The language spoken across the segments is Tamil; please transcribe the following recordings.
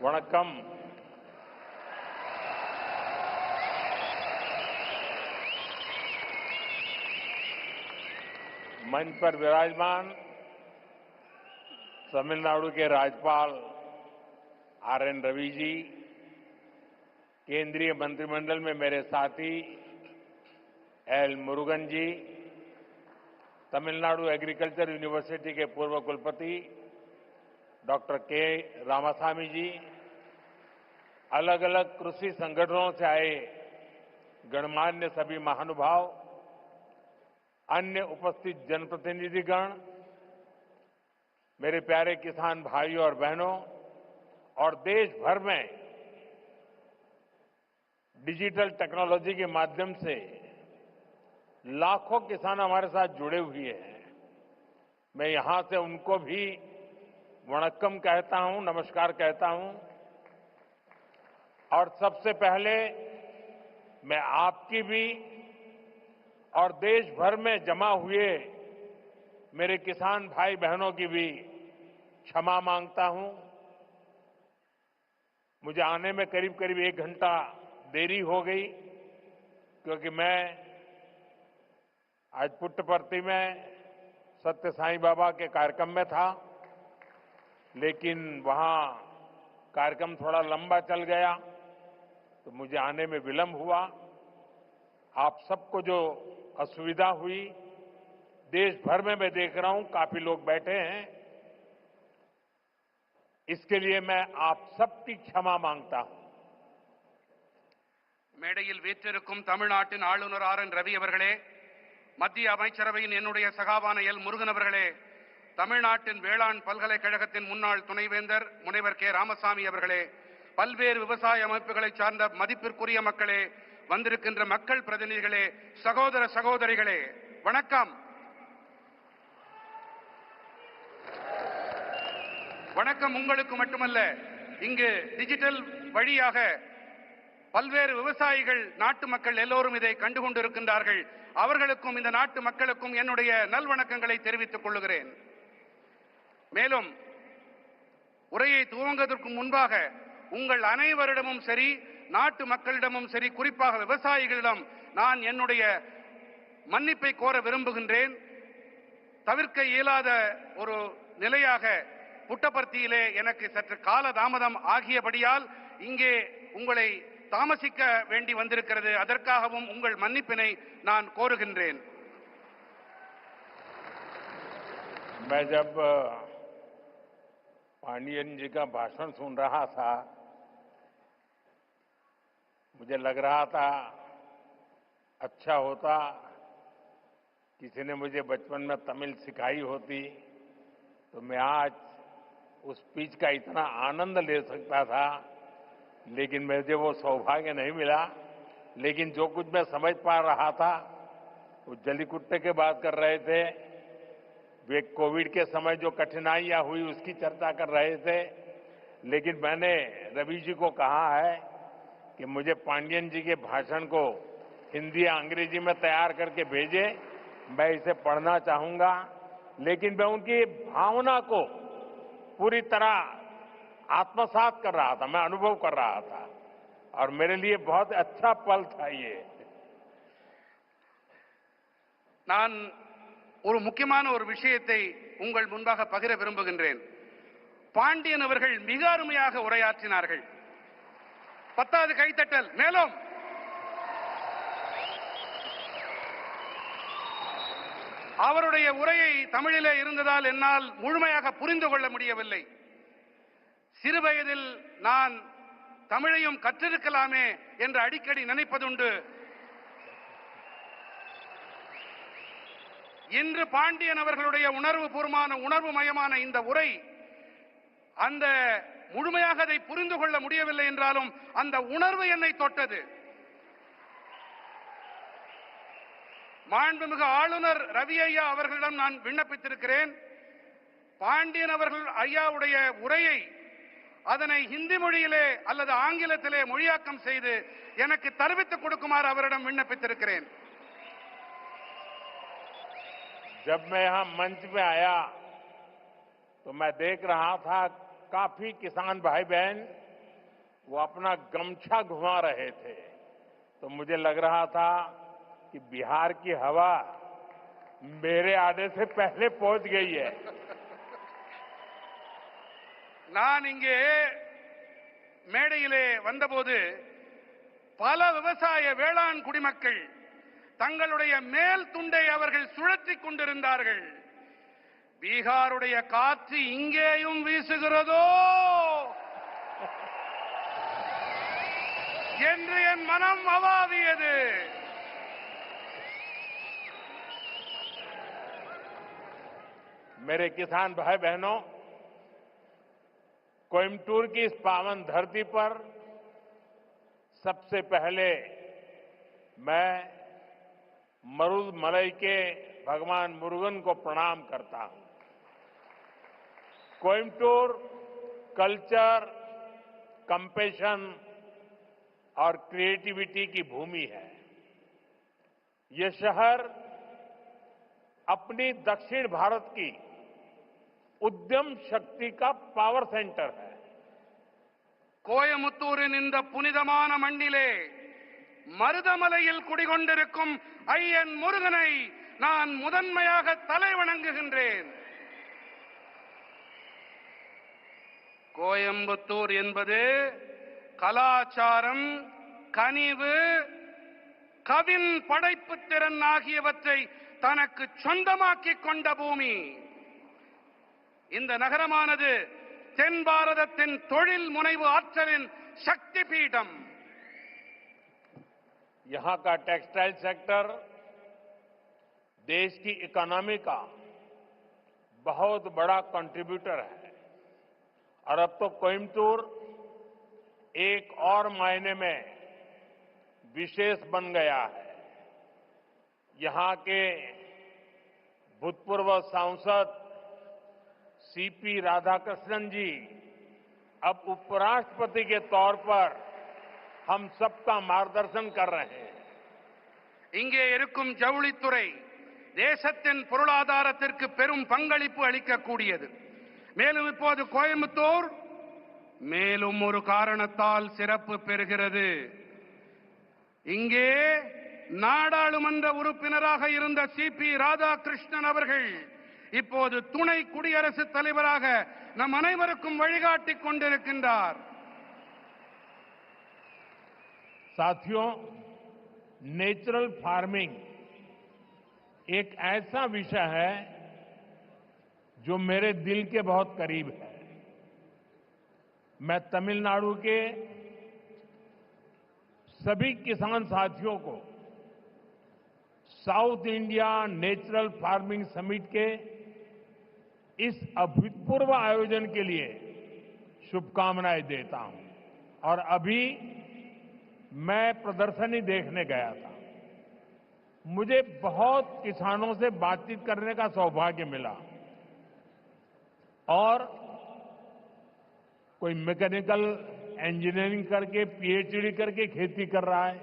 वणक्कम। मंच पर विराजमान तमिलनाडु के राज्यपाल आर.एन. रवि जी, केंद्रीय मंत्रिमंडल में मेरे साथी एल. मुरुगन जी, तमिलनाडु एग्रीकल्चर यूनिवर्सिटी के पूर्व कुलपति डॉक्टर के. रामासामी जी, अलग अलग कृषि संगठनों से आए गणमान्य सभी महानुभाव, अन्य उपस्थित जनप्रतिनिधिगण, मेरे प्यारे किसान भाइयों और बहनों और देश भर में डिजिटल टेक्नोलॉजी के माध्यम से लाखों किसान हमारे साथ जुड़े हुए हैं। मैं यहां से उनको भी वणक्कम कहता हूं, नमस्कार कहता हूं। और सबसे पहले मैं आपकी भी और देश भर में जमा हुए मेरे किसान भाई बहनों की भी क्षमा मांगता हूं। मुझे आने में करीब करीब 1 घंटा देरी हो गई, क्योंकि मैं आज पुट्टपर्ती में सत्य साईं बाबा के कार्यक्रम में था, लेकिन वहां कार्यक्रम थोड़ा लंबा चल गया तो मुझे आने में विलंब हुआ। आप सबको जो असुविधा हुई, देश भर में मैं देख रहा हूं काफी लोग बैठे हैं, इसके लिए मैं आप सबकी क्षमा मांगता हूं। மேடையில் வீற்றிருக்கும் தமிழ்நாட்டின் ஆளுநர் ஆர்.என். ரவி அவர்களே, மத்திய அமைச்சரவையின் என்னுடைய சகாவான எல். முருகன் அவர்களே, தமிழ்நாட்டின் வேளாண் பல்கலைக்கழகத்தின் முன்னாள் துணைவேந்தர் முனைவர் கே. ராமசாமி அவர்களே, பல்வேறு விவசாய அமைப்புகளை சார்ந்த மதிப்பிற்குரிய மக்களே, வந்திருக்கின்ற மக்கள் பிரதிநிதிகளே, சகோதர சகோதரிகளே, வணக்கம். வணக்கம் உங்களுக்கு மட்டுமல்ல, இங்கு டிஜிட்டல் வழியாக பல்வேறு விவசாயிகள், நாட்டு மக்கள் எல்லோரும் இதை கண்டுகொண்டிருக்கின்றார்கள். அவர்களுக்கும் இந்த நாட்டு மக்களுக்கும் என்னுடைய நல்வணக்கங்களை தெரிவித்துக் கொள்கிறேன். மேலும் உரையை துவங்குவதற்கு முன்பாக உங்கள் அனைவரிடமும் சரி, நாட்டு மக்களிடமும் சரி, குறிப்பாக விவசாயிகளிடம் நான் என்னுடைய மன்னிப்பை கோர விரும்புகின்றேன். தவிர்க்க இயலாத ஒரு நிலையாக புட்டபர்த்தியிலே எனக்கு சற்று கால தாமதம் ஆகியபடியால் இங்கே உங்களை தாமசிக்க வேண்டி வந்திருக்கிறது. அதற்காகவும் உங்கள் மன்னிப்பினை நான் கோருகின்றேன். मैं जब पांडियन जी का भाषण सुन रहा था, मुझे लग रहा था अच्छा होता किसी ने मुझे बचपन में तमिल सिखाई होती तो मैं आज उस स्पीच का इतना आनंद ले सकता था, लेकिन मुझे वो सौभाग्य नहीं मिला। लेकिन जो कुछ मैं समझ पा रहा था, वो जलीकुट्टे के बात कर रहे थे, वे कोविड के समय जो कठिनाइयां हुई उसकी चर्चा कर रहे थे। लेकिन मैंने रवि जी को कहा है कि मुझे पांडियन जी के भाषण को हिंदी या अंग्रेजी में तैयार करके भेजे, मैं इसे पढ़ना चाहूंगा। लेकिन मैं उनकी भावना को पूरी तरह आत्मसात कर रहा था, मैं अनुभव कर रहा था, और मेरे लिए बहुत अच्छा पल था ये। நான் ஒரு முக்கியமான ஒரு விஷயத்தை உங்கள் முன்பாக பகிர விரும்புகின்றேன். பாண்டியன் அவர்கள் மிக அருமையாக உரையாற்றினார்கள். 10வது கைத்தட்டல். மேலும் அவருடைய உரையை தமிழிலே இருந்ததால் என்னால் முழுமையாக புரிந்து கொள்ள முடியவில்லை. சிறுவயதில் நான் தமிழையும் கற்றிருக்கலாமே என்று அடிக்கடி நினைப்பதுண்டு. இன்று பாண்டியன் அவர்களுடைய உணர்வுமயமான இந்த உரை, அந்த முழுமையாக அதை புரிந்து கொள்ள முடியவில்லை என்றாலும் அந்த உணர்வு என்னை தொட்டது. மாண்புமிகு ஆளுநர் ரவி ஐயா அவர்களிடம் நான் விண்ணப்பித்திருக்கிறேன். பாண்டியன் அவர்கள் ஐயாவுடைய உரையை அதனை ஹிந்தி மொழியிலே அல்லது ஆங்கிலத்திலே மொழியாக்கம் செய்து எனக்கு தெரிவித்துக் கொடுக்குமாறு அவரிடம் விண்ணப்பித்திருக்கிறேன். जब मैं यहां मंच पे आया तो मैं देख रहा था काफी किसान भाई बहन वो अपना गमछा घुमा रहे थे, तो मुझे लग रहा था कि बिहार की हवा मेरे आने से पहले पहुंच गई है। நான் இங்கே மேடையிலே வந்தபோது பல விவசாய வேளாண் குடிமக்கள் தங்களுடைய மேல் துண்டை அவர்கள் சுழற்றிக் கொண்டிருந்தார்கள். பீகாருடைய காற்று இங்கேயும் வீசுகிறதோ என்று என் மனம் அவாவியது. मेरे किसान भाई बहनों, कोयम्बटूर की इस पावन धरती पर सबसे पहले मैं मरुदमलई के भगवान मुरुगन को प्रणाम करता हूं। कोयम्बटूर कल्चर, कंपैशन और क्रिएटिविटी की भूमि है। ये शहर अपनी दक्षिण भारत की उद्यम शक्ति का पावर सेंटर है। கோயமுத்தூரின் இந்த புனிதமான மண்ணிலே மருதமலையில் குடிகொண்டிருக்கும் ஐயன் முருகனை நான் முதன்மையாக தலைவணங்குகின்றேன். கோயம்புத்தூர் என்பது கலாச்சாரம், கனிவு, கவின் படைப்பு திறன் ஆகியவற்றை தனக்கு சொந்தமாக்கிக் கொண்ட பூமி. இந்த நகரமானது தென் பாரதத்தின் தொழில் முனைவு ஆற்றலின் சக்தி பீடம். यहां का टेक्सटाइल सेक्टर देश की इकोनॉमी का बहुत बड़ा कंट्रीब्यूटर है और अब तो कोयम्बटूर एक और मायने में विशेष बन गया है। यहां के भूतपूर्व सांसद सीपी राधाकृष्णन जी अब उपराष्ट्रपति के तौर पर हम सबका मार्गदर्शन कर रहे हैं। இங்கே இருக்கும் ஜவுளித்துறை தேசத்தின் பொருளாதாரத்திற்கு பெரும் பங்களிப்பு அளிக்கக்கூடியது. மேலும் இப்போது கோயம்புத்தூர் மேலும் ஒரு காரணத்தால் சிறப்பு பெறுகிறது. இங்கே நாடாளுமன்ற உறுப்பினராக இருந்த சிபி ராதாகிருஷ்ணன் அவர்கள் இப்போது துணை குடியரசுத் தலைவராக நம் அனைவருக்கும் வழிகாட்டிக் கொண்டிருக்கின்றார். साथियों, नेचुरल फार्मिंग एक ऐसा विषय है जो मेरे दिल के बहुत करीब है। मैं तमिलनाडु के सभी किसान साथियों को south India natural farming summit के इस अभूतपूर्व आयोजन के लिए शुभकामनाएं देता हूं। और अभी मैं प्रदर्शनी देखने गया था। मुझे बहुत किसानों से बातचीत करने का सौभाग्य मिला और कोई मैकेनिकल इंजीनियरिंग करके पीएचडी करके खेती कर रहा है,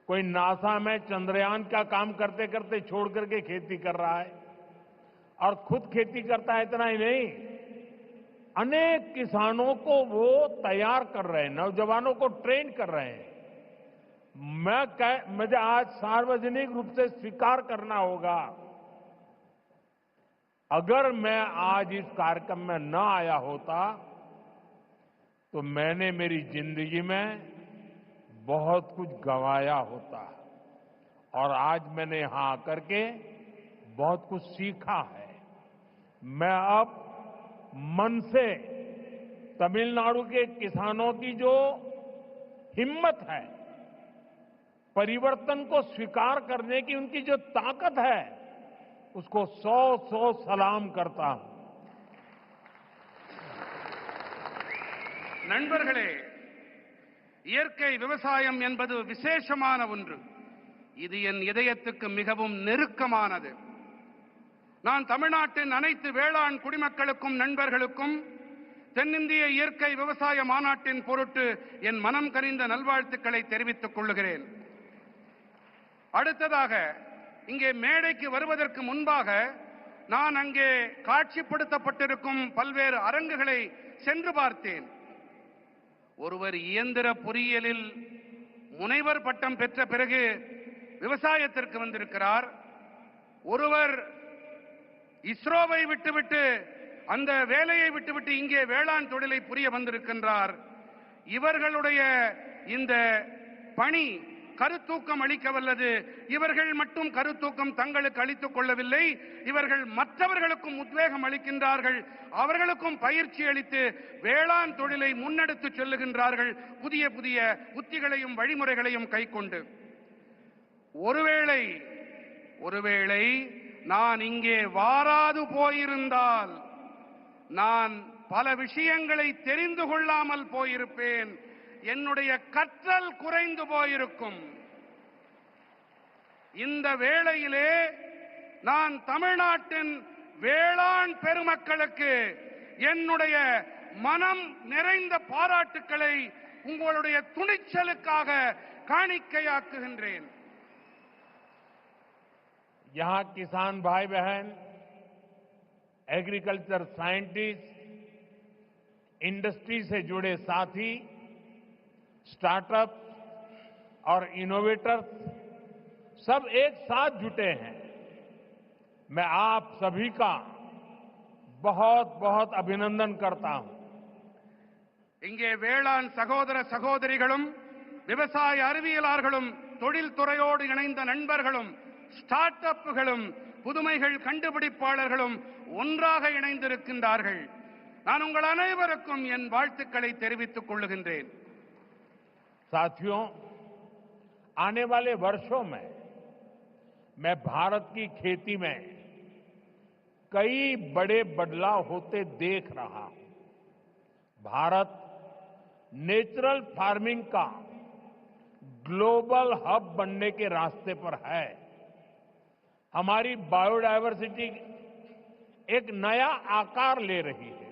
कोई नासा में चंद्रयान का काम करते करते छोड़ करके खेती कर रहा है और खुद खेती करता है। इतना ही नहीं, अनेक किसानों को वो तैयार कर रहे हैं, नौजवानों को ट्रेन कर रहे हैं। मुझे आज सार्वजनिक रूप से स्वीकार करना होगा, अगर मैं आज इस कार्यक्रम में न आया होता तो मैंने मेरी जिंदगी में बहुत कुछ गंवाया होता और आज मैंने यहां आकर के बहुत कुछ सीखा है। मैं अब मन से तमिलनाडु के किसानों की जो हिम्मत है, परिवर्तन को स्वीकार करने की उनकी जो ताकत है, उसको 100 सलाम करता हूं। நண்பர்களே, இயற்கை விவசாயம் என்பது விசேஷமான ஒன்று. இது என் இதயத்துக்கு மிகவும் நெருக்கமானது. நான் தமிழ்நாட்டின் அனைத்து வேளாண் குடிமக்களுக்கும் நண்பர்களுக்கும் தென்னிந்திய இயற்கை விவசாய மாநாட்டின் பொருட்டு என் மனம் கனிந்த நல்வாழ்த்துக்களை தெரிவித்துக் கொள்கிறேன். அடுத்ததாக இங்கே மேடைக்கு வருவதற்கு முன்பாக நான் அங்கே காட்சிப்படுத்தப்பட்டிருக்கும் பல்வேறு அரங்குகளை சென்று பார்த்தேன். ஒருவர் இயந்திர பொறியியலில் முனைவர் பட்டம் பெற்ற பிறகு விவசாயத்திற்கு வந்திருக்கிறார். ஒருவர் இஸ்ரோவை விட்டுவிட்டு அந்த வேலையை விட்டுவிட்டு இங்கே வேளாண் தொழிலை புரிய வந்திருக்கின்றார். இவர்களுடைய இந்த பணி கருத்தூக்கம் அளிக்க வல்லது. இவர்கள் மட்டும் கருத்தூக்கம் தங்களுக்கு அளித்துக் கொள்ளவில்லை, இவர்கள் மற்றவர்களுக்கும் உத்வேகம் அளிக்கின்றார்கள், அவர்களுக்கும் பயிற்சி அளித்து வேளாண் தொழிலை முன்னெடுத்து செல்லுகின்றார்கள், புதிய புதிய உத்திகளையும் வழிமுறைகளையும் கைக்கொண்டு. ஒருவேளை நான் இங்கே வாராது போயிருந்தால் நான் பல விஷயங்களை தெரிந்து கொள்ளாமல் போயிருப்பேன், என்னுடைய கற்றல் குறைந்து போயிருக்கும். இந்த வேளையிலே நான் தமிழ்நாட்டின் வேளாண் பெருமக்களுக்கு என்னுடைய மனம் நிறைந்த பாராட்டுக்களை உங்களுடைய துணிச்சலுக்காக காணிக்கையாக்குகின்றேன். यहां किसान भाई बहन, एग्रीकल्चर साइंटिस्ट, इंडस्ट्री से जुड़े साथी, स्टार्टअप और इनोवेटर्स सब एक साथ जुटे हैं. मैं आप सभी का बहुत बहुत अभिनंदन करता हूं. இங்கே வேளாண் சகோதர சகோதரிகளும் விவசாய அறிவியலாளர்களும் தொழில்துறையோடு இணைந்த நண்பர்களும் ஸ்டார்ட் அப்புகளும் புதுமைகள் கண்டுபிடிப்பாளர்களும் ஒன்றாக இணைந்திருக்கின்றார்கள். நான் உங்கள் அனைவருக்கும் என் வாழ்த்துக்களை தெரிவித்துக் கொள்ளுகின்றேன். साथियों, आने वाले वर्षों में मैं भारत की खेती में कई बड़े बदलाव होते देख रहा हूं. भारत नेचुरल फार्मिंग का ग्लोबल हब बनने के रास्ते पर है. हमारी बायोडायवर्सिटी एक नया आकार ले रही है.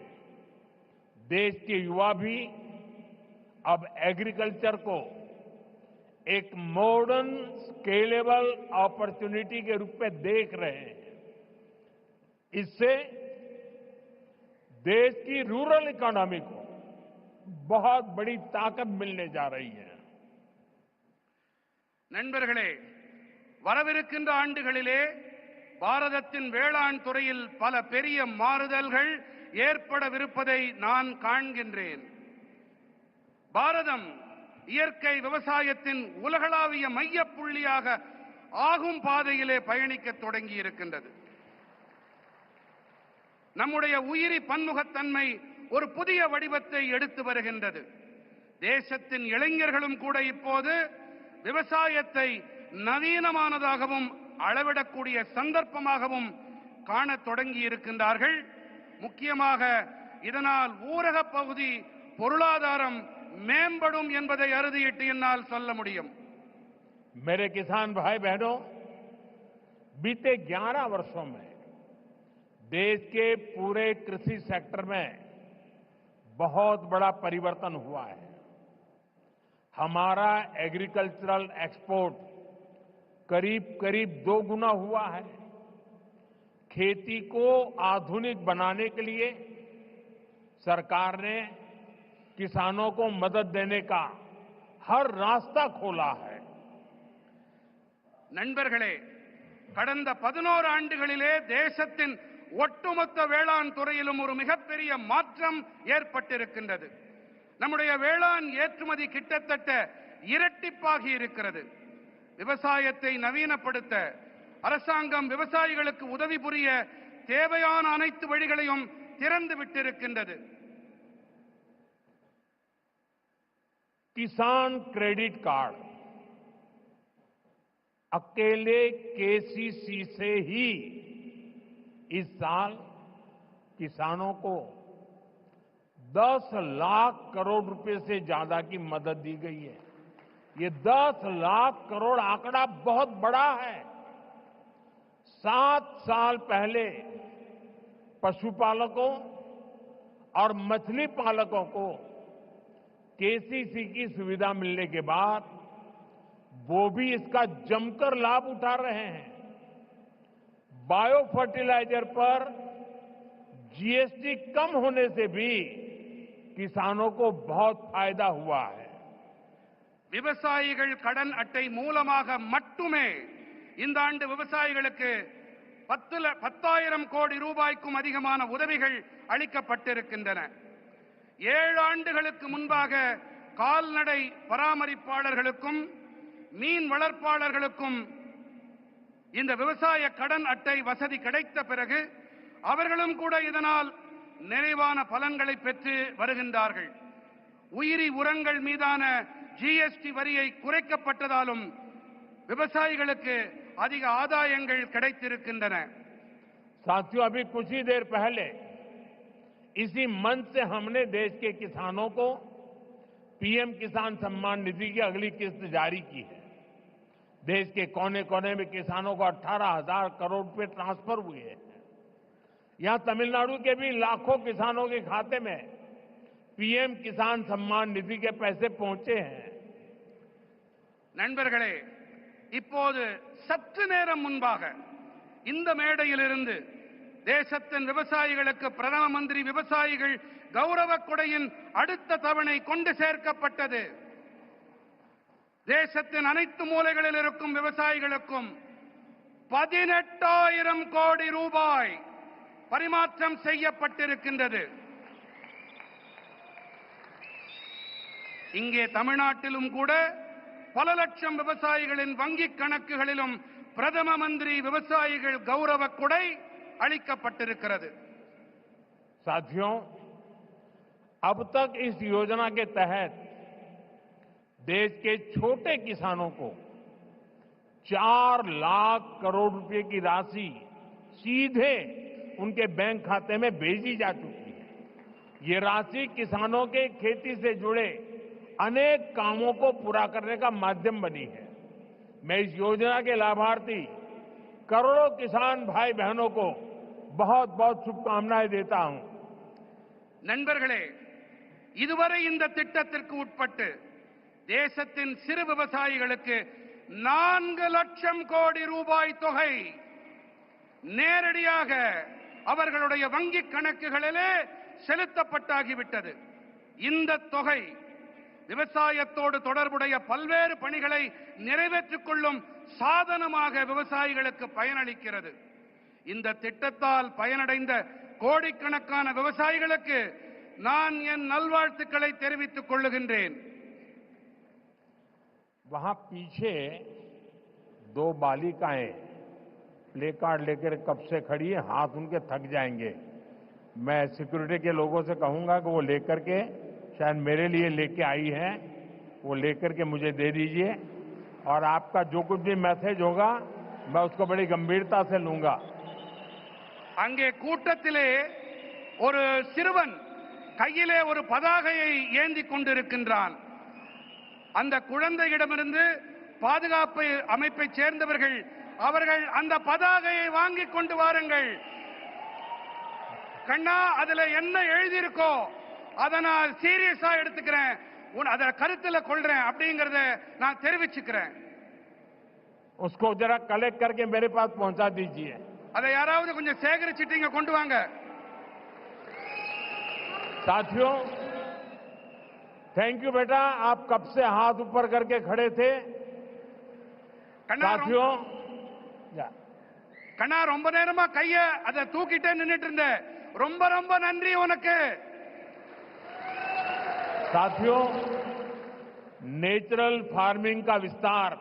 देश के युवा भी अब एग्रीकल्चर को एक मॉडर्न स्केलेबल अपॉर्चुनिटी के रूप में देख रहे हैं. इससे देश की रूरल इकोनॉमी को बहुत बड़ी ताकत मिलने जा रही है. நண்பர்களே, வரவிருக்கின்ற ஆண்டுகளிலே பாரதத்தின் வேளாண் துறையில் பல பெரிய மாறுதல்கள் ஏற்படவிருப்பதை நான் காண்கின்றேன். பாரதம் இயற்கை விவசாயத்தின் உலகளாவிய மையப்புள்ளியாக ஆகும் பாதையிலே பயணிக்க தொடங்கி இருக்கின்றது. நம்முடைய உயிரி பன்முகத்தன்மை ஒரு புதிய வடிவத்தை எடுத்து வருகின்றது. தேசத்தின் இளைஞர்களும் கூட இப்போது விவசாயத்தை நவீனமானதாகவும் அளவிடக்கூடிய சந்தர்ப்பமாகவும் காணத் தொடங்கி இருக்கின்றார்கள். முக்கியமாக இதனால் ஊரக பகுதி பொருளாதாரம் மேம்படும் என்பதை அறுதியிட்டு என்னால் சொல்ல முடியும். मेरे किसान भाई बहनों, बीते 11 वर्षों में देश के पूरे कृषि सेक्टर में बहुत बड़ा परिवर्तन हुआ है. हमारा एग्रीकल्चरल एक्सपोर्ट करीब करीब 2 गुना हुआ है. खेती को आधुनिक बनाने के लिए सरकार ने किसानों को मदद देने का हर रास्ता खोला है. நண்பர்களே, கடந்த 11 ஆண்டுகளிலே தேசத்தின் ஒட்டுமொத்த வேளாண் துறையிலும் ஒரு மிகப்பெரிய மாற்றம் ஏற்பட்டிருக்கின்றது. நம்முடைய வேளாண் ஏற்றுமதி கிட்டத்தட்ட இரட்டிப்பாகி இருக்கிறது. விவசாயத்தை நவீனப்படுத்த அரசாங்கம் விவசாயிகளுக்கு உதவி புரிய தேவையான அனைத்து வழிகளையும் திறந்து விட்டிருக்கின்றது. किसान क्रेडिट कार्ड अकेले केसीसी से ही इस साल किसानों को 10 लाख करोड़ रुपए से ज्यादा की मदद दी गई है. ये 10 लाख करोड़ आंकड़ा बहुत बड़ा है. 7 साल पहले पशुपालकों और मछली पालकों को केसीसी की सुविधा मिलने के बाद वो भी इसका जमकर लाभ उठा रहे हैं. बायो फर्टिलाइजर पर जीएसटी कम होने से भी किसानों को बहुत फायदा हुआ है। விவசாயிகள் கடன் அட்டை மூலமாக மட்டுமே இந்த ஆண்டு விவசாயிகளுக்கு 10,000 கோடி ரூபாய்க்கும் அதிகமான உதவிகள் அளிக்கப்பட்டிருக்கின்றன. 7 ஆண்டுகளுக்கு முன்பாக கால்நடை பராமரிப்பாளர்களுக்கும் மீன் வளர்ப்பாளர்களுக்கும் இந்த விவசாய கடன் அட்டை வசதி கிடைத்த பிறகு அவர்களும் கூட இதனால் நிறைவான பலன்களை பெற்று வருகின்றார்கள். உயிரி உரங்கள் மீதான ஜிஎஸ்டி வரியை குறைக்கப்பட்டதாலும் விவசாயிகளுக்கு அதிக ஆதாயங்கள் கிடைத்திருக்கின்றன. साथियों, अभी कुछ ही देर पहले इसी मंच से हमने देश के किसानों को पीएम किसान सम्मान निधि की अगली किस्त जारी की है। देश के कोने कोने में किसानों को 18,000 करोड़ रुपए ट्रांसफर हुए हैं। यहां तमिलनाडु के भी लाखों किसानों के खाते में पीएम किसान सम्मान निधि के पैसे पहुंचे हैं। நண்பர்களே, இப்போது சற்று நேரம் முன்பாக இந்த மேடையிலிருந்து தேசத்தின் விவசாயிகளுக்கு பிரதம மந்திரி விவசாயிகள் கௌரவ கொடையின் அடுத்த தவணை கொண்டு சேர்க்கப்பட்டது. தேசத்தின் அனைத்து மூலைகளில் இருக்கும் விவசாயிகளுக்கும் 18,000 கோடி ரூபாய் பரிமாற்றம் செய்யப்பட்டிருக்கின்றது. இங்கே தமிழ்நாட்டிலும் கூட பல லட்சம் விவசாயிகளின் வங்கிக் கணக்குகளிலும் பிரதம மந்திரி விவசாயிகள் கௌரவ கொடை அளிக்கப்பட்டிருக்கிறது. साथियों, अब तक इस योजना के तहत देश के छोटे किसानों को 4 लाख करोड़ रुपए की राशि सीधे उनके बैंक खाते में भेजी जा चुकी है। ये राशि किसानों के खेती से जुड़े अनेक कामों को पूरा करने का माध्यम बनी है। मैं इस योजना के लाभार्थी करोड़ों किसान भाई बहनों को बहुत बहुत शुभकामनाएं देता हूं। நண்பர்களே, இதுவரை இந்த திட்டத்திற்கு உட்பட்டு தேசத்தின் சிறு விவசாயிகளுக்கு 4 லட்சம் கோடி ரூபாய் தொகை நேரடியாக அவர்களுடைய வங்கிக் கணக்குகளிலே செலுத்தப்பட்டாகிவிட்டது. இந்த தொகை விவசாயத்தோடு தொடர்புடைய பல்வேறு பணிகளை நிறைவேற்றிக் கொள்ளும் சாதனமாக விவசாயிகளுக்கு பயனளிக்கிறது. இந்த திட்டத்தால் பயனடைந்த கோடிக்கணக்கான விவசாயிகளுக்கு நான் என் நல்வாழ்த்துக்களை தெரிவித்துக் கொள்ளுகின்றேன். वहां पीछे 2 बालिकाएं प्ले कार्ड लेकर कब से खड़ी है, हाथ उनके थक जाएंगे। मैं सिक्योरिटी के लोगों से कहूंगा कि वो लेकर के, शायद मेरे लिए लेके आई है, वो लेकर के मुझे दे दीजिए और आपका जो कुछ भी मैसेज होगा मैं उसको बड़ी गंभीरता से लूंगा। அங்கே கூட்டத்திலே ஒரு சிறுவன் கையிலே ஒரு பதாகையை ஏந்தி கொண்டிருக்கின்றான். அந்த குழந்தையிடமிருந்து பாதுகாப்பு அமைப்பை சேர்ந்தவர்கள் அவர்கள் அந்த பதாகையை வாங்கி கொண்டு வாருங்கள். கண்ணா, அதுல என்ன எழுதி இருக்கோ அதை நான் சீரியஸா எடுத்துக்கிறேன், அத கருத்துல கொள்றேன் அப்படிங்கறத நான் தெரிவிச்சுக்கிறேன். उसको जरा कलेक्ट करके मेरे पास पहुंचा दीजिए। அதை யாராவது கொஞ்சம் சேகரிச்சிட்டு இங்க கொண்டு வாங்க. साथियों, थैंक यू बेटा, आप कब से हाथ ऊपर करके खड़े थे। साथियों, கண்ணா ரொம்ப நேரமா கைய அதை தூக்கிட்டே நின்னுட்டு இருந்த, ரொம்ப ரொம்ப நன்றி உனக்கு. साथियों, नेचुरल फार्मिंग का विस्तार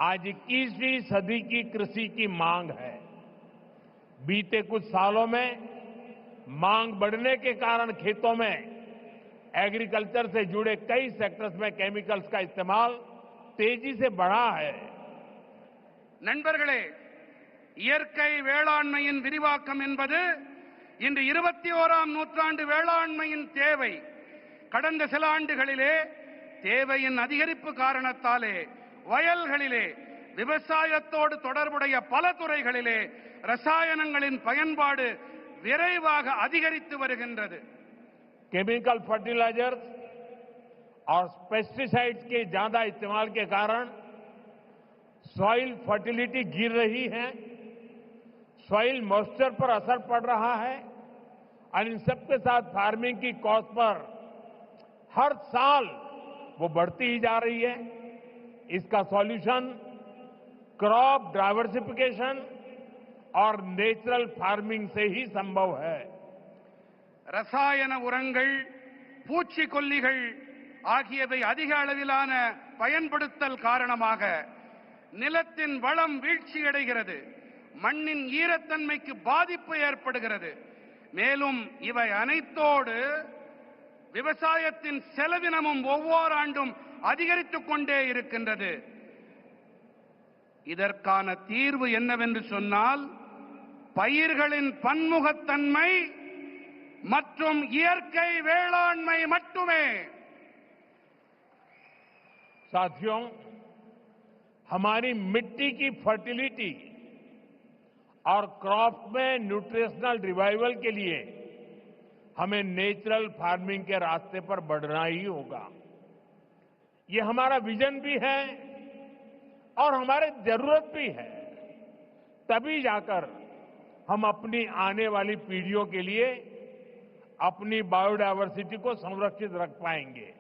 आज 21वीं सदी की कृषि की मांग है। बीते कुछ सालों में मांग बढ़ने के कारण खेतों में एग्रीकल्चर से जुड़े कई सेक्टर्स में केमिकल्स का इस्तेमाल तेजी से बढ़ा है। நண்பர்களே, இயற்கை வேளாண்மையின் விரிவாக்கம் என்பது இன்று 21ஆம் நூற்றாண்டு வேளாண்மையின் தேவை. கடந்த சில ஆண்டுகளிலே தேவையின் அதிகரிப்பு காரணத்தாலே வயல்களிலே விவசாயத்தோடு தொடர்புடைய பல துறைகளிலே ரசாயனங்களின் பயன்பாடு விரைவாக அதிகரித்து வருகின்றது. केमिकल फर्टिलाइजर्स और पेस्टिसाइड्स के ज्यादा इस्तेमाल के कारण सॉइल फर्टिलिटी गिर रही है, सॉइल मॉइस्चर पर असर पड़ रहा है और इन सबके साथ फार्मिंग की कॉस्ट पर हर साल वो बढ़ती ही जा रही है। इसका सॉल्यूशन क्रॉप डाइवर्सिफिकेशन और नेचुरल फार्मिंग से ही संभव है। ரசாயன உரங்கள், பூச்சிக்கொல்லிகள் ஆகியவை அதிக அளவிலான பயன்படுத்தல் காரணமாக நிலத்தின் வளம் வீழ்ச்சியடைகிறது, மண்ணின் ஈரத்தன்மைக்கு பாதிப்பு ஏற்படுகிறது. மேலும் இவை அனைத்தோடு விவசாயத்தின் செலவினமும் ஒவ்வொரு ஆண்டும் அதிகரித்துக் கொண்டே இருக்கின்றது. இதற்கான தீர்வு என்னவென்று சொன்னால், பயிர்களின் பன்முகத்தன்மை மற்றும் இயற்கை வேளாண்மை மட்டுமே. साथियों, हमारी मिट्टी की फर्टिलिटी और क्रॉप में न्यूट्रिशनल रिवाइवल के लिए हमें नेचुरल फार्मिंग के रास्ते पर बढ़ना ही होगा। ये हमारा विजन भी है और हमारी जरूरत भी है। तभी जाकर हम अपनी आने वाली पीढ़ियों के लिए अपनी बायोडायवर्सिटी को संरक्षित रख पाएंगे।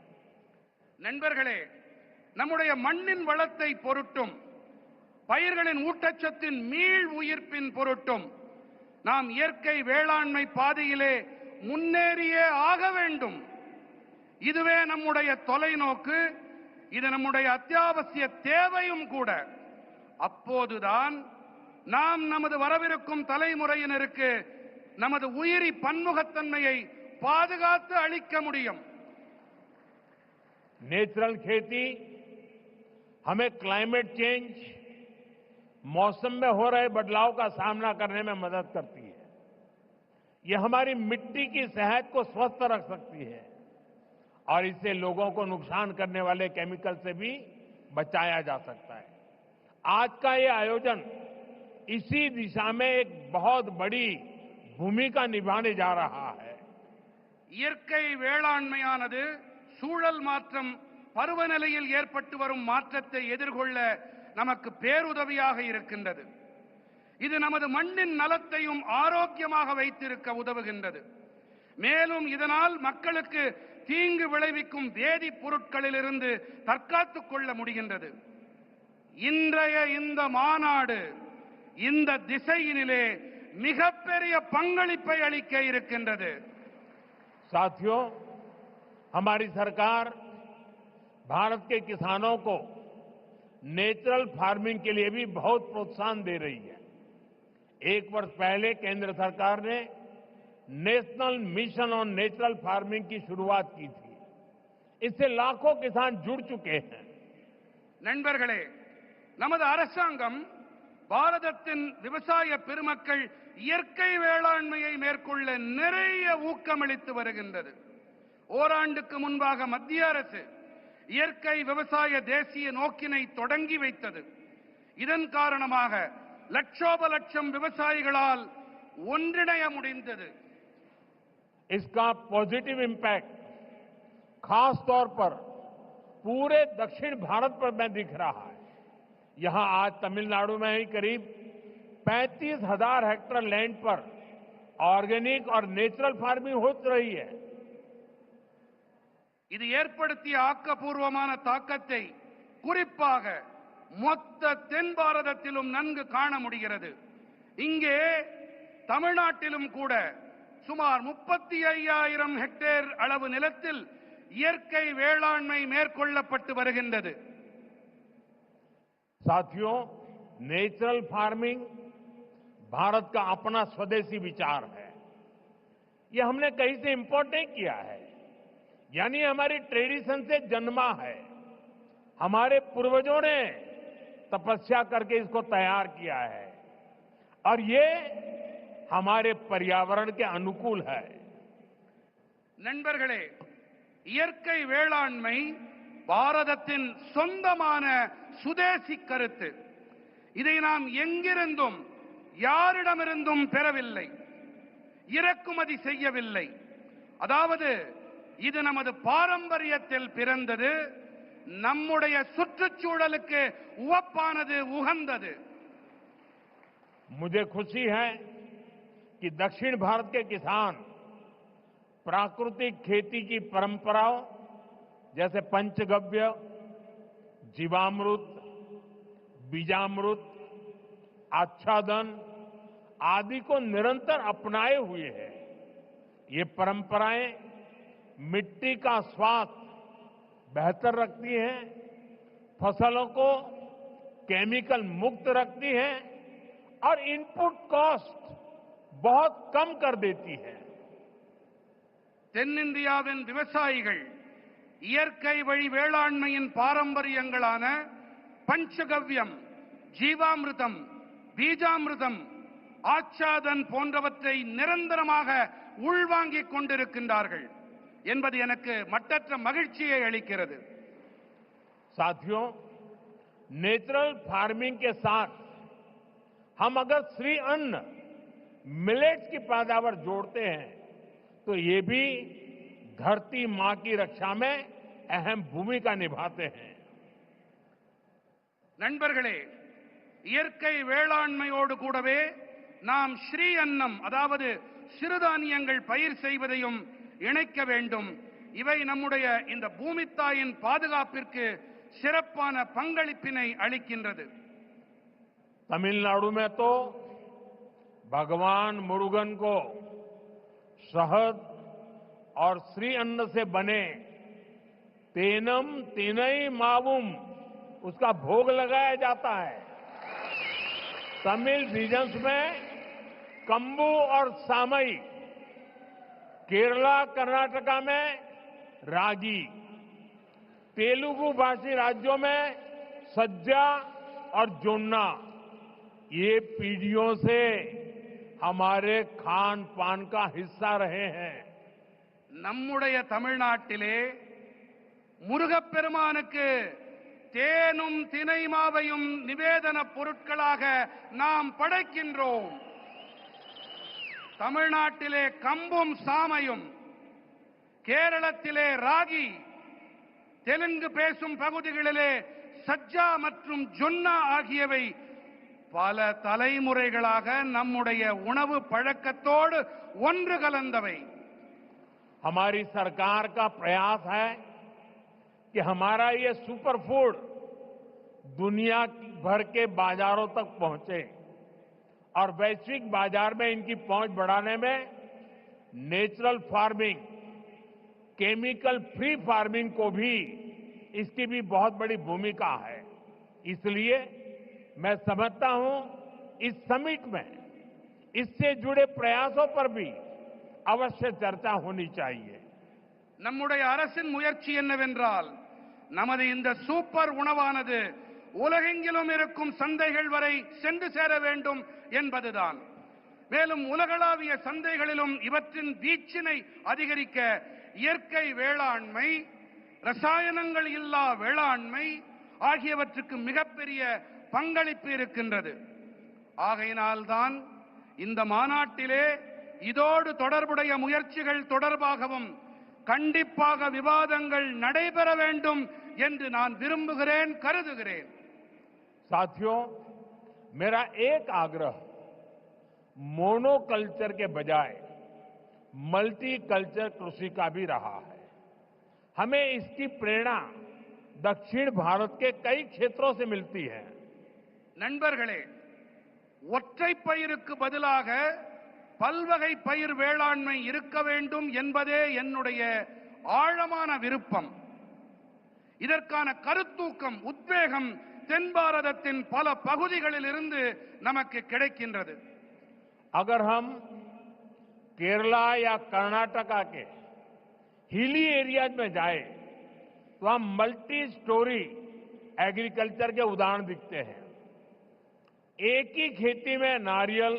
நண்பர்களே, நம்முடைய மண்ணின் வளத்தை பொருட்டும் பயிர்களின் ஊட்டச்சத்தின் மீள் உயிர்ப்பின் பொருட்டும் நாம் இயற்கை வேளாண்மை பாதையிலே முன்னேறியே ஆக வேண்டும். இதுவே நம்முடைய தொலைநோக்கு, இது நம்முடைய அத்தியாவசிய தேவையும் கூட. அப்போதுதான் நாம் நமது வரவிருக்கும் தலைமுறையினருக்கு நமது உயிரி பன்முகத்தன்மையை பாதுகாத்து அளிக்க முடியும். नेचुरल खेती हमें क्लाइमेट चेंज, मौसम में हो रहे बदलाव का सामना करने में मदद करती है। यह हमारी मिट्टी की सेहत को स्वस्थ रख सकती है और इससे लोगों को नुकसान करने वाले केमिकल से भी बचाया जा सकता है। आज का ये आयोजन इसी दिशा में एक बहुत बड़ी भूमिका निभाने जा रहा है। இயற்கை வேளாண்மையானது சூழல் மாற்றம், பருவநிலையில் ஏற்பட்டு வரும் மாற்றத்தை எதிர்கொள்ள நமக்கு பேருதவியாக இருக்கின்றது. இது நமது மண்ணின் நலத்தையும் ஆரோக்கியமாக வைத்திருக்க உதவுகின்றது. மேலும் இதனால் மக்களுக்கு தீங்கு விளைவிக்கும் வேதிப்பொருட்களிலிருந்து தற்காத்துக் கொள்ள முடிகின்றது. இன்றைய இந்த மாநாடு இந்த திசையினிலே மிகப்பெரிய பங்களிப்பை அளிக்க இருக்கின்றது. साथियों, हमारी सरकार भारत के किसानों को नेचुरल फार्मिंग के लिए भी बहुत प्रोत्साहन दे रही है। एक वर्ष पहले केंद्र सरकार ने national mission on natural farming की शुरुआत की थी। इससे लाखों किसान जुड़ चुके हैं। நண்பர்களே, நமது அரசாங்கம் பாரதத்தின் விவசாய பெருமக்கள் இயற்கை வேளாண்மையை மேற்கொள்ள நிறைய ஊக்கமளித்து வருகின்றது. ஓராண்டுக்கு முன்பாக மத்திய அரசு இயற்கை விவசாய தேசிய நோக்கினை தொடங்கி வைத்தது. இதன் காரணமாக லட்சோப லட்சம் விவசாயிகளால் ஒன்றிணைய முடிந்தது. इसका पॉजिटिव इम्पैक्ट खास तौर पर पूरे दक्षिण भारत पर में दिख रहा है। यहां आज तमिलनाडु में ही करीब 35,000 हेक्टेयर लैंड पर ऑर्गेनिक और नेचुरल फार्मिंग हो रही है। இது ஏற்படுத்திய ஆக்கப்பூர்வமான தாக்கத்தை குறிப்பாக மொத்த தென் பாரதத்திலும் நன்கு காண முடிகிறது. இங்கே தமிழ்நாட்டிலும் கூட சுமார் 35,000 ஹெக்டேர் அளவு நிலத்தில் இயற்கை வேளாண்மை மேற்கொள்ளப்பட்டு வருகின்றது. साथियों, नेचुरल फार्मिंग भारत का अपना स्वदेशी विचार है। यह हमने कहीं से इंपोर्ट नहीं किया है, यानी हमारी ट्रेडिशन से जन्मा है। हमारे पूर्वजों ने तपस्या करके इसको तैयार किया है और ये हमारे पर्यावरण के अनुकूल है। நண்பர்களே, இயற்கை வேளாண்மை பாரதத்தின் சொந்தமான சுதேசி கருத்து. இதை நாம் எங்கிருந்தும் யாரிடமிருந்தும் பெறவில்லை, இறக்குமதி செய்யவில்லை. அதாவது இது நமது பாரம்பரியத்தில் பிறந்தது, நம்முடைய சுற்றுச்சூழலுக்கு உவப்பானது, உகந்தது. मुझे खुशी है कि दक्षिण भारत के किसान प्राकृतिक खेती की परंपराओं जैसे पंचगव्य, जीवामृत, बीजामृत, आच्छादन आदि को निरंतर अपनाए हुए हैं। ये परंपराएं मिट्टी का स्वास्थ्य बेहतर रखती हैं, फसलों को केमिकल मुक्त रखती हैं और इनपुट कॉस्ट बहुत कम कर देती है। தென்னிந்தியாவின் விவசாயிகள் இயற்கை வழி வேளாண்மையின் பாரம்பரியங்களான பஞ்சகவ்யம், ஜீவாமிர்தம், பீஜாமிர்தம், ஆச்சாதன் போன்றவற்றை நிரந்தரமாக உள்வாங்கிக் கொண்டிருக்கின்றார்கள் என்பது எனக்கு மட்டற்ற மகிழ்ச்சியை அளிக்கிறது. साथियों, नेचुरल फार्मिंग के साथ हम अगर श्री अन्न मिलेट्स की पैदावार जोड़ते हैं तो ये भी धरती मां की रक्षा में अहम भूमिका निभाते हैं। நண்பர்களே, இயற்கை வேளாண்மையோடு கூடவே நாம் ஸ்ரீ அன்னம் அதாவது சிறுதானியங்கள் பயிர் செய்வதையும் இணைக்க வேண்டும். இவை நம்முடைய இந்த பூமித்தாயின் பாதுகாப்பிற்கு சிறப்பான பங்களிப்பினை அளிக்கின்றது. तमिलनाडु में तो भगवान मुरुगन को शहद और श्री अन्न से बने तेनम तिनई मावुम उसका भोग लगाया जाता है। तमिल रीजन्स में कंबू और सामई, केरला कर्नाटका में रागी, तेलुगु भाषी राज्यों में सज्जा और जोन्ना ये पीढ़ियों से हमारे खान पान का हिस्सा रहे हैं। நம்முடைய தமிழ்நாட்டிலே முருகப்பெருமானுக்கு தேனும் தினைமாவையும் நிவேதன பொருட்களாக நாம் படைக்கின்றோம். தமிழ்நாட்டிலே கம்பும் சாமையும், கேரளத்திலே ராகி, தெலுங்கு பேசும் பகுதிகளிலே சஜ்ஜா மற்றும் ஜொன்னா ஆகியவை பல தலைமுறைகளாக நம்முடைய உணவு பழக்கத்தோடு ஒன்று கலந்தவை. हमारी सरकार का प्रयास है कि हमारा ये सुपर फूड दुनिया भर के बाजारों तक पहुंचे और वैश्विक बाजार में इनकी पहुंच बढ़ाने में natural farming, chemical free farming को भी इसकी भी बहुत बड़ी भूमिका है। इसलिए मैं समझता हूं इस समिट में इससे जुड़े प्रयासों पर भी अवश्य चर्चा होनी चाहिए। நம்முடைய அரசின் முயற்சி என்னவென்றால் நமது இந்த சூப்பர் உணவானது உலகெங்கிலும் இருக்கும் சந்தைகள் வரை சென்று சேர வேண்டும் என்பதுதான். மேலும் உலகளாவிய சந்தைகளிலும் இவற்றின் வீச்சினை அதிகரிக்க இயற்கை வேளாண்மை, ரசாயனங்கள் இல்லா வேளாண்மை ஆகியவற்றுக்கு மிகப்பெரிய பங்களிப்பு இருக்கின்றது. ஆகையினால்தான் இந்த மாநாட்டிலே இதோடு தொடர்புடைய முயற்சிகள் தொடர்பாகவும் கண்டிப்பாக விவாதங்கள் நடைபெற வேண்டும் என்று நான் விரும்புகிறேன், கருதுகிறேன். साथियों, मेरा एक आग्रह मोनोकल्चर के बजाय मल्टी कल्चर कृषि का भी रहा है। हमें इसकी प्रेरणा दक्षिण भारत के कई क्षेत्रों से मिलती है। நண்பர்களே, ஒற்றை பயிருக்கு பதிலாக பல்வகை பயிர் வேளாண்மை இருக்க வேண்டும் என்பதே என்னுடைய ஆழமான விருப்பம். இதற்கான கருத்தூக்கம், உத்வேகம் தென் பாரதத்தின் பல பகுதிகளில் இருந்து நமக்கு கிடைக்கின்றது. अगर हम केरला या कर्नाटका के हिली एरियाज में जाए तो हम मल्टी स्टोरी एग्रीकल्चर के उदाहरण दिखते हैं। एक ही खेती में नारियल,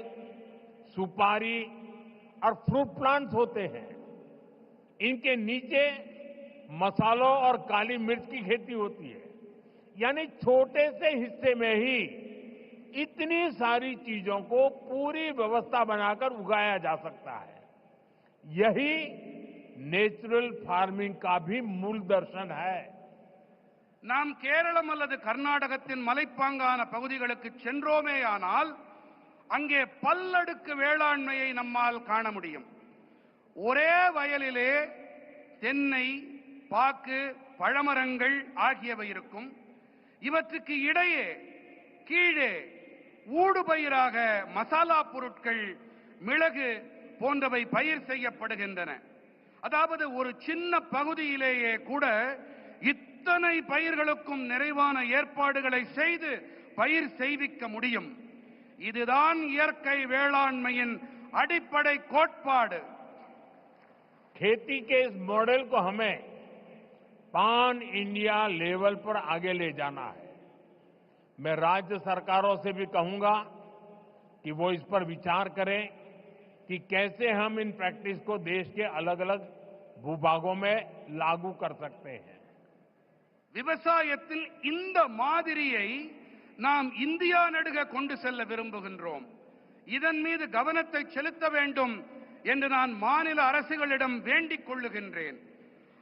सुपारी और फ्रूट प्लांट्स होते हैं। इनके नीचे मसालों और काली मिर्च की खेती होती है। यानी छोटे से हिस्से में ही इतनी सारी चीजों को पूरी व्यवस्था बनाकर उगाया जा सकता है। यही नेचुरल फार्मिंग का भी मूल दर्शन है। நாம் கேரளம் அல்லது கர்நாடகத்தின் மலைப்பாங்கான பகுதிகளுக்கு சென்றோமேயானால் அங்கே பல்லடுக்கு வேளாண்மையை நம்மால் காண முடியும். ஒரே வயலிலே தென்னை, பாக்கு, பழமரங்கள் ஆகியவை இருக்கும். இவற்றுக்கு இடையே கீழே ஊடுபயிராக மசாலா பொருட்கள், மிளகு போன்றவை பயிர் செய்யப்படுகின்றன. அதாவது ஒரு சின்ன பகுதியிலேயே கூட இத்தனை பயிர்களுக்கும் நிறைவான ஏற்பாடுகளை செய்து பயிர் செய்விக்க முடியும். இதுதான் இயற்கை வேளாண்மையின் அடிப்படை கோட்பாடு. खेती के इस मॉडल को हमें पान इंडिया लेवल पर आगे ले जाना है। मैं राज्य सरकारों से भी कहूंगा कि वो इस पर विचार करें कि कैसे हम इन प्रैक्टिस को देश के अलग अलग भूभागों में लागू कर सकते हैं। விவசாயத்தில் இந்த மாதிரியை நாம் இந்தியா நடுக கொண்டு செல்ல விரும்புகின்றோம். இதன் மீது கவனத்தை செலுத்த வேண்டும் என்று நான் மாநில அரசுகளிடம் வேண்டிக் கொள்ளுகின்றேன்.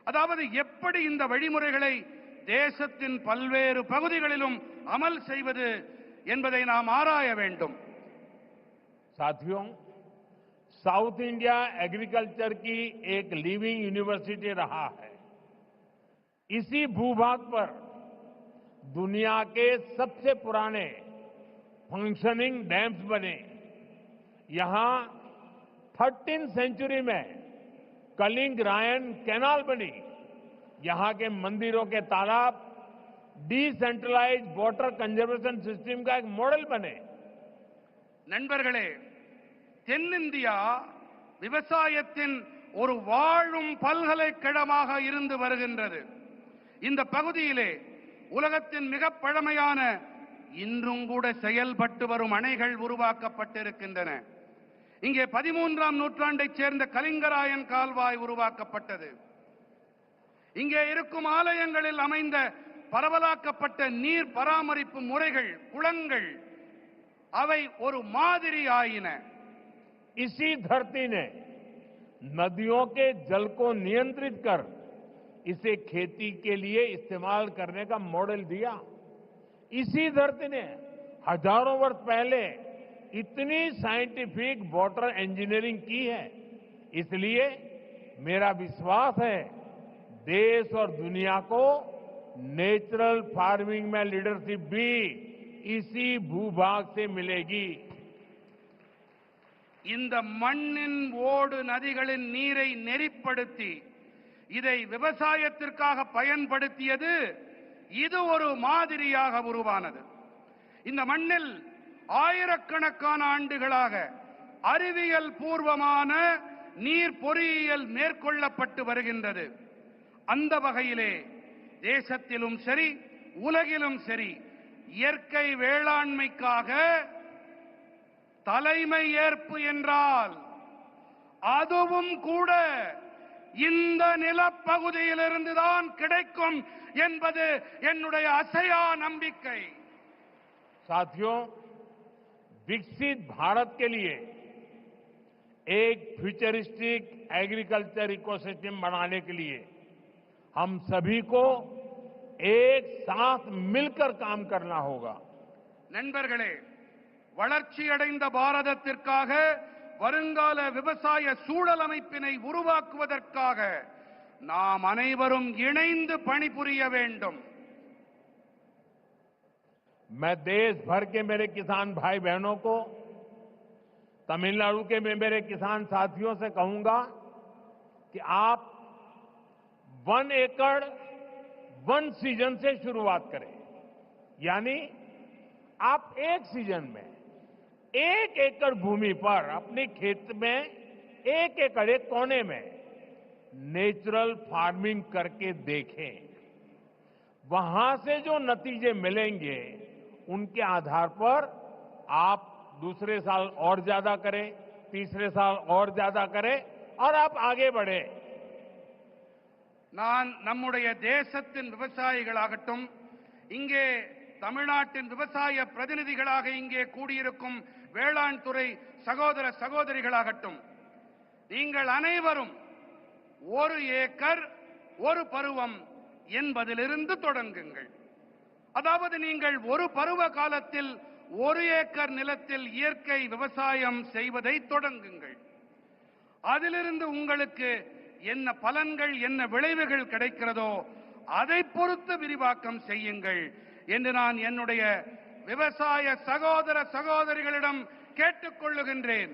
அதாவது எப்படி இந்த வழிமுறைகளை தேசத்தின் பல்வேறு பகுதிகளிலும் அமல் செய்வது என்பதை நாம் ஆராய வேண்டும். साथियों, साउथ इंडिया एग्रीकल्चर की एक लिविंग यूनिवर्सिटी रहा है। इसी भूभाग पर दुनिया के सबसे पुराने फंक्शनिंग डैम्स बने। यहां 13वीं सेंचुरी में कलिंग रायन कैनाल बनी। यहां के मंदिरों के तालाब डिसेंट्रलाइज्ड वाटर कंजर्वेशन सिस्टम का एक मॉडल बने। நண்பர்களே, தென்னிந்தியா விவசாயத்தின் ஒரு வாழும் பல்கலைக்கழகமாக இருந்து வருகின்றது. இந்த பகுதியிலே உலகத்தின் மிக பழமையான, இன்றும் கூட செயல்பட்டு வரும் அணைகள் உருவாக்கப்பட்டிருக்கின்றன. இங்கே 13ஆம் நூற்றாண்டைச் சேர்ந்த கலிங்கராயன் கால்வாய் உருவாக்கப்பட்டது. இங்கே இருக்கும் ஆலயங்களில் அமைந்த பரவலாக்கப்பட்ட நீர் பராமரிப்பு முறைகள், குளங்கள், அவை ஒரு மாதிரி ஆயின. इसी धरती ने नदियों के जल को नियंत्रित कर इसे खेती के लिए इस्तेमाल करने का मॉडल दिया। इसी धरती ने हजारों वर्ष पहले इतनी साइंटिफिक वाटर इंजीनियरिंग की है। इसलिए मेरा विश्वास है देश और दुनिया को नेचुरल फार्मिंग में लीडरशिप भी इसी भूभाग से मिलेगी। இந்த மண்ணின் ஓடு நதிகளின் நீரை நெறிப்படுத்தி இதை விவசாயத்திற்காக பயன்படுத்தியது இது ஒரு மாதிரியாக உருவானது. இந்த மண்ணில் ஆயிரக்கணக்கான ஆண்டுகளாக அறிவியல் பூர்வமான நீர் பொறியியல் மேற்கொள்ளப்பட்டு வருகின்றது. அந்த வகையிலே தேசத்திலும் சரி, உலகிலும் சரி, இயற்கை வேளாண்மைக்காக தலைமை ஏற்பு என்றால் அதுவும் கூட இந்த நிலப்பகுதியிலிருந்துதான் கிடைக்கும் என்பது என்னுடைய அசையா நம்பிக்கை. साथियों, विकसित भारत के लिए एक फ्यूचरिस्टिक एग्रीकल्चर इकोसिस्टम बनाने के लिए हम सभी को एक साथ मिलकर काम करना होगा। நண்பர்களே, வளர்ச்சியடைந்த பாரதத்திற்காக வருங்கால விவசாய சூழல் அமைப்பினை உருவாக்குவதற்காக நாம் அனைவரும் இணைந்து பணிபுரிய வேண்டும். मैं देश भर के मेरे किसान भाई बहनों को, तमिलनाडु के मेरे किसान साथियों से कहूंगा कि आप 1 एकड़ 1 सीजन से शुरुआत करें। यानी आप एक सीजन में 1 एकड़ भूमि पर अपने खेत में 1 एकड़, एक कोने में नेचुरल फार्मिंग करके देखें। वहां से जो नतीजे मिलेंगे उनके आधार पर आप दूसरे साल और ज्यादा करें, तीसरे साल और ज्यादा करें और आप आगे बढ़े। நான் நம்முடைய தேசத்தின் விவசாயிகளாகட்டும், இங்கே தமிழ்நாட்டின் விவசாய பிரதிநிதிகளாக இங்கே கூடியிருக்கும் வேளாண் துறை சகோதர சகோதரிகளாகட்டும், நீங்கள் அனைவரும் 1 ஏக்கர் 1 பருவம் என்பதிலிருந்து தொடங்குங்கள். அதாவது நீங்கள் ஒரு பருவ காலத்தில் 1 ஏக்கர் நிலத்தில் இயற்கை விவசாயம் செய்வதை தொடங்குங்கள். அதிலிருந்து உங்களுக்கு என்ன பலன்கள் என்ன விளைவுகள் கிடைக்கிறதோ அதை பொறுத்து விரிவாக்கம் செய்யுங்கள் என்று நான் என்னுடைய விவசாய சகோதர சகோதரிகளிடம் கேட்டுக்கொள்ளுகின்றேன்.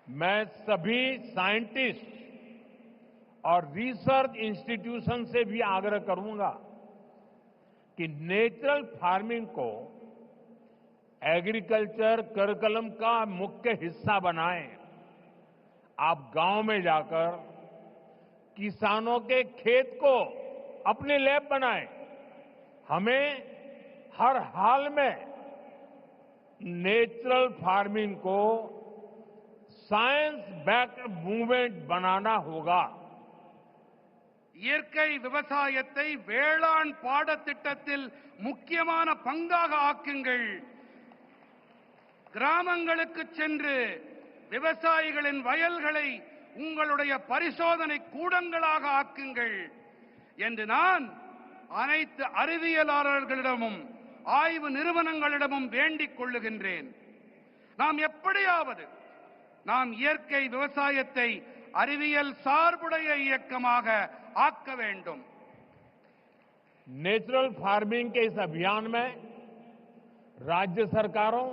मैं सभी साइंटिस्ट और रिसर्च इंस्टीट्यूशन से भी आग्रह करूंगा कि नेचुरल फार्मिंग को एग्रीकल्चर करिकुलम का मुख्य हिस्सा बनाएं। आप गांव में जाकर किसानों के खेत को अपनी लैब बनाएं। हमें हर हाल में नेचुरल फार्मिंग को साइंस बैक्ड मूवमेंट बनाना होगा। இயற்கை விவசாயத்தை வேளாண் பாடத்திட்டத்தில் முக்கியமான பங்காக ஆக்குங்கள். கிராமங்களுக்கு சென்று விவசாயிகளின் வயல்களை உங்களுடைய பரிசோதனை கூடங்களாக ஆக்குங்கள் என்று நான் அனைத்து அறிவியலாளர்களிடமும் ஆய்வு நிறுவனங்களிடமும் வேண்டிக் கொள்ளுகின்றேன். நாம் எப்படியாவது நாம் இயற்கை விவசாயத்தை அறிவியல் சார்புடைய இயக்கமாக आक वेंडुम। नेचुरल फार्मिंग के इस अभियान में राज्य सरकारों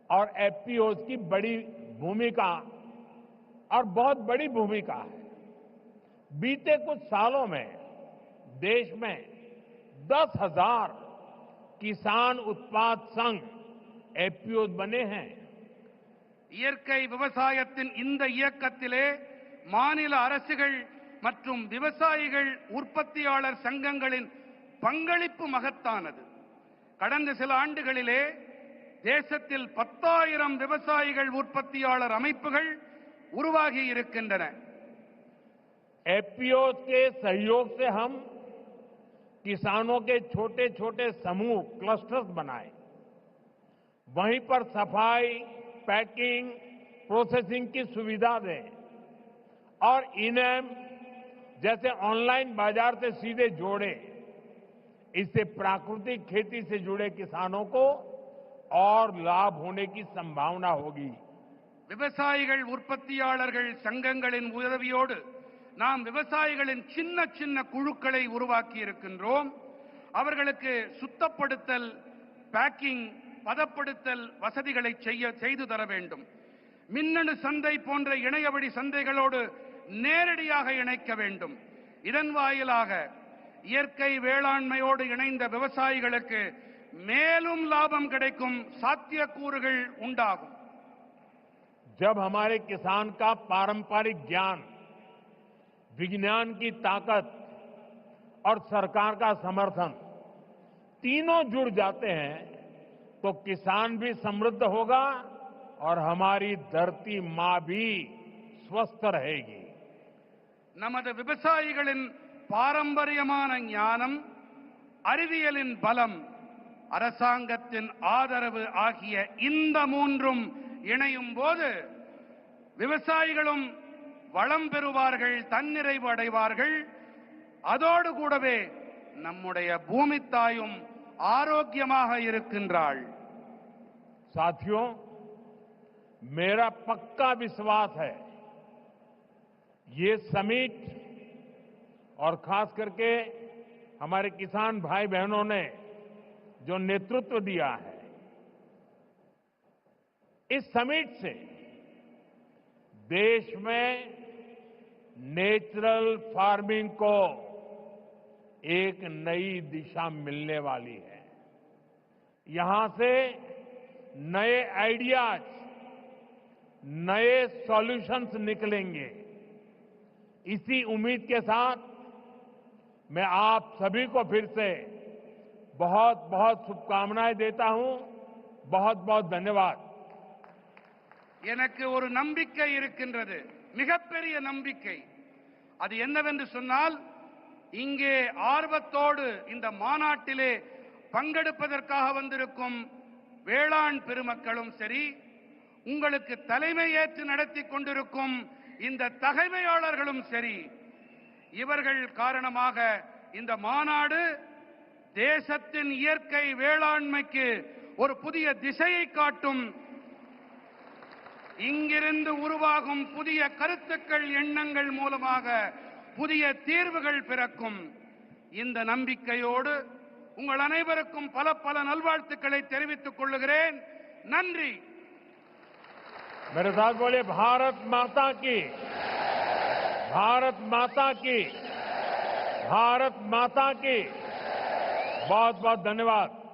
और एफपीओज की बड़ी भूमिका और बहुत बड़ी भूमिका है। बीते कुछ सालों में देश में 10,000 किसान उत्पाद संघ एफपीओज बने हैं। இயற்கை விவசாயத்தின் இந்த இயக்கத்திலே மாநில அரசுகள் மற்றும் விவசாயிகள் உற்பத்தியாளர் சங்கங்களின் பங்களிப்பு மகத்தானது. கடந்த சில ஆண்டுகளிலே தேசத்தில் 10,000 விவசாயிகள் உற்பத்தியாளர் அமைப்புகள் உருவாகி இருக்கின்றன. एफपीओ के सहयोग से हम किसानों के छोटे छोटे समूह क्लस्टर्स बनाए, वहीं पर सफाई, पैकिंग, प्रोसेसिंग की सुविधा दें और इनेम जैसे ऑनलाइन बाजार से सीधे जोड़े। इससे प्राकृतिक खेती से जुड़े किसानों को और लाभ होने की संभावना होगी। விவசாயிகள் உற்பத்தியாளர்கள் சங்கங்களின் உதவியோடு நாம் விவசாயிகளின் சின்ன சின்ன குழுக்களை உருவாக்கி இருக்கின்றோம். அவர்களுக்கு சுத்தப்படுத்தல், பேக்கிங், பதப்படுத்தல் வசதிகளை செய்து தர வேண்டும். மின்னணு சந்தை போன்ற இணையவழி சந்தைகளோடு நேரடியாக இணைக்க வேண்டும். இதன் வாயிலாக இயற்கை வேளாண்மையோடு இணைந்த விவசாயிகளுக்கு மேலும் லாபம் கிடைக்கும் சாத்தியக்கூறுகள் உண்டாகும். जब हमारे किसान का पारंपरिक ज्ञान, विज्ञान की ताकत और सरकार का समर्थन तीनों जुड़ जाते हैं तो किसान भी समृद्ध होगा और हमारी धरती मां भी स्वस्थ रहेगी। நமது விவசாயிகளின் பாரம்பரியமான ஞானம், அறிவியலின் பலம், அரசாங்கத்தின் ஆதரவு ஆகிய இந்த மூன்றும் இணையும் போது விவசாயிகளும் வளம் பெறுவார்கள், தன்னிறைவு அடைவார்கள். அதோடு கூடவே நம்முடைய பூமி தாயும் ஆரோக்கியமாக இருக்கின்றாள். साथियों, मेरा पक्का विश्वास है ये समिट और खास करके हमारे किसान भाई बहनों ने जो नेतृत्व दिया है, इस समिट से देश में नेचुरल फार्मिंग को एक नई दिशा मिलने वाली है। यहां से नए आइडियाज, नए सॉल्यूशंस निकलेंगे। इसी उम्मीद के साथ मैं आप सभी को फिर से बहुत बहुत शुभकामनाएं देता हूं। बहुत बहुत धन्यवाद। எனக்கு ஒரு நம்பிக்கை இருக்கின்றது, மிகப்பெரிய நம்பிக்கை. அது என்னவென்று சொன்னால், இங்கே ஆர்வத்தோடு இந்த மாநாட்டிலே பங்கெடுப்பதற்காக வந்திருக்கும் வேளாண் பெருமக்களும் சரி, உங்களுக்கு தலைமை ஏற்று நடத்தி கொண்டிருக்கும் இந்த தகைமையாளர்களும் சரி, இவர்கள் காரணமாக இந்த மாநாடு தேசத்தின் இயற்கை வேளாண்மைக்கு ஒரு புதிய திசையை காட்டும் இங்கிருந்து உருவாகும் புதிய கருத்துக்கள், எண்ணங்கள் மூலமாக புதிய தீர்வுகள் பிறக்கும். இந்த நம்பிக்கையோடு உங்கள் அனைவருக்கும் பல பல நல்வாழ்த்துக்களை தெரிவித்துக் கொள்கிறேன். நன்றி. मेरे साथ बोलिए भारत माता की, भारत माता की, भारत माता की। बहुत बहुत धन्यवाद।